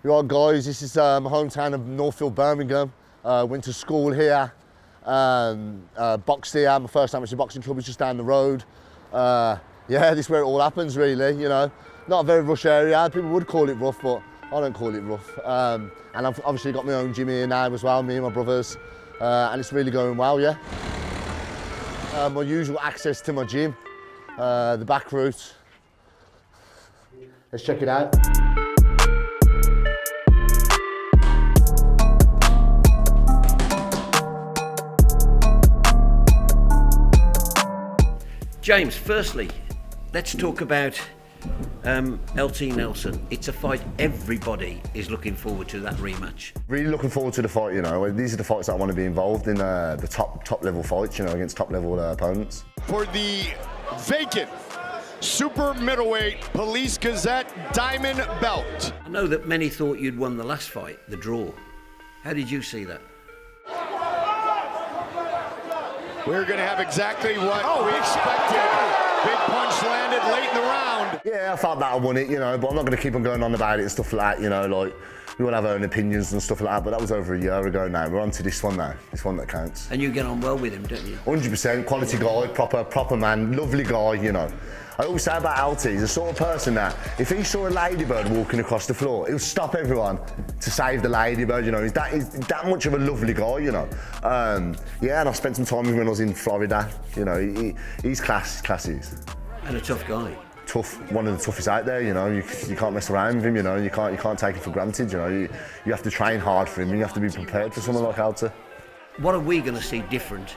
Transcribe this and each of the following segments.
Right guys, this is my hometown of Northfield, Birmingham. Went to school here, boxed here. My first amateur boxing club was just down the road. Yeah, this is where it all happens really, you know. Not a very rush area, people would call it rough, but I don't call it rough. And I've obviously got my own gym here now as well, me and my brothers, and it's really going well, yeah. My usual access to my gym, the back route. Let's check it out. James, firstly, let's talk about LT Nelson. It's a fight everybody is looking forward to, that rematch. Really looking forward to the fight, you know. These are the fights that I want to be involved in, the top level fights, you know, against top level opponents. For the vacant super middleweight Police Gazette Diamond Belt. I know that many thought you'd won the last fight, the draw. How did you see that? We're going to have exactly what we expected. Big punch landed late in the round. Yeah, I thought that I won it, you know, but I'm not going to keep on going on about it and stuff like that, you know, like, we all have our own opinions and stuff like that, but that was over a year ago now. We're on to this one now, this one that counts. And you get on well with him, don't you? 100%, quality guy, proper man, lovely guy, you know. I always say about LT, he's the sort of person that if he saw a ladybird walking across the floor, he'll stop everyone to save the ladybird, you know. He's that much of a lovely guy, you know. Yeah, and I spent some time with him when I was in Florida. You know, he's classy. And a tough guy. Tough, one of the toughest out there, you know. You can't mess around with him, you know. You can't take it for granted, you know. You have to train hard for him, and you have to be prepared for someone like LT. What are we going to see different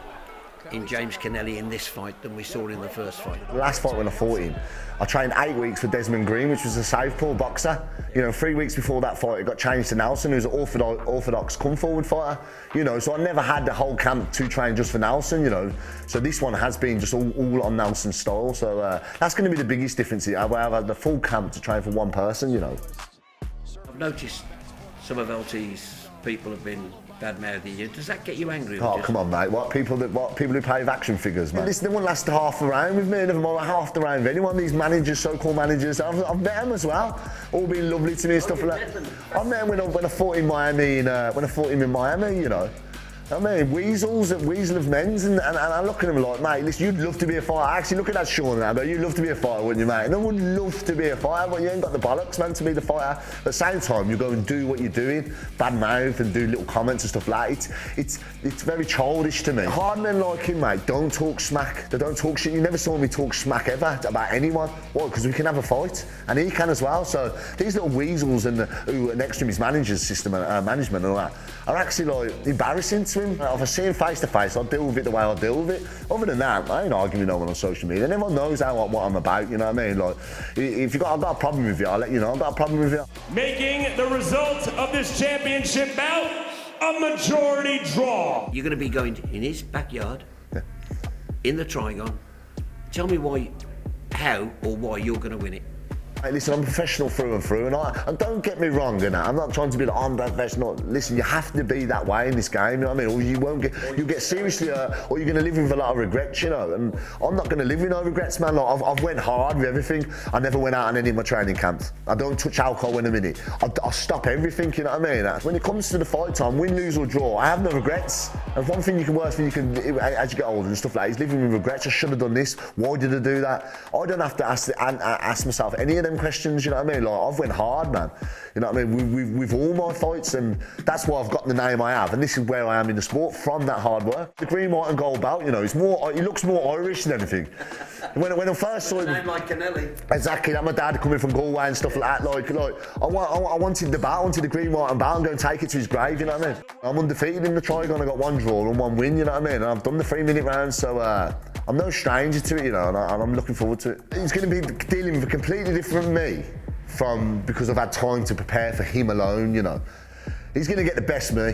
in James Connelly in this fight than we saw in the first fight? The last fight when I fought him, I trained 8 weeks for Desmond Green, which was a southpaw boxer. You know, 3 weeks before that fight, it got changed to Nelson, who's an orthodox come-forward fighter. You know, so I never had the whole camp to train just for Nelson, you know. So this one has been just all on Nelson's style. So that's going to be the biggest difference here. I've had the full camp to train for one person, you know. I've noticed some of LT's people have been bad-mouthing you. Does that get you angry? Oh, come on, mate. What people who pay with action figures, mate. Listen, they won't last half the round with me, never mind half the round with anyone. These managers, so-called managers, I've met them as well. All been lovely to me and stuff like that. I met them when I fought in Miami, in Miami, you know. I mean, weasel of men's, and I look at him like, mate, listen, you'd love to be a fighter. I actually look at that Sean and I go, you'd love to be a fighter, wouldn't you, mate? And I would love to be a fighter, but you ain't got the bollocks, man, to be the fighter. At the same time, you go and do what you're doing, bad mouth and do little comments and stuff like that. It's very childish to me. Hard men like him, mate, don't talk smack. They don't talk shit. You never saw me talk smack ever about anyone. Why? Because we can have a fight, and he can as well. So these little weasels who are next to his manager's system and management and all that are actually like embarrassing to him. If I see him face to face, I'll deal with it the way I deal with it. Other than that, I ain't arguing with no one on social media. And everyone knows what I'm about, you know what I mean? Like, if I've got a problem with you, I'll let you know I've got a problem with you. Making the result of this championship bout a majority draw. You're going to be going in his backyard, in the Trigon. Tell me how or why you're going to win it. Hey, listen, I'm professional through and through, and don't get me wrong, you know, I'm not trying to be like, I'm professional. Listen, you have to be that way in this game, you know what I mean? Or you'll get seriously hurt, or you're going to live with a lot of regrets, you know, and I'm not going to live with no regrets, man. Like, I've went hard with everything. I never went out on any of my training camps. I don't touch alcohol when I'm in it. I stop everything, you know what I mean? When it comes to the fight time, win, lose or draw, I have no regrets. And one thing worst thing you can, as you get older and stuff like that, is living with regrets. I should have done this. Why did I do that? I don't have to ask myself any of them questions, you know what I mean? Like, I've went hard, man. You know what I mean? With all my fights, and that's why I've got the name I have, and this is where I am in the sport, from that hard work. The green, white and gold belt, you know, he looks more Irish than anything. When I first saw him... Name like Connelly. Exactly, that my dad coming from Galway and stuff like that, I wanted the belt, I wanted the green, white and belt, and go and take it to his grave, you know what I mean? I'm undefeated in the Trigon, I got one draw and one win, you know what I mean? And I've done the 3-minute round, so I'm no stranger to it, you know, and I'm looking forward to it. He's going to be dealing with a completely different me because I've had time to prepare for him alone, you know. He's going to get the best me.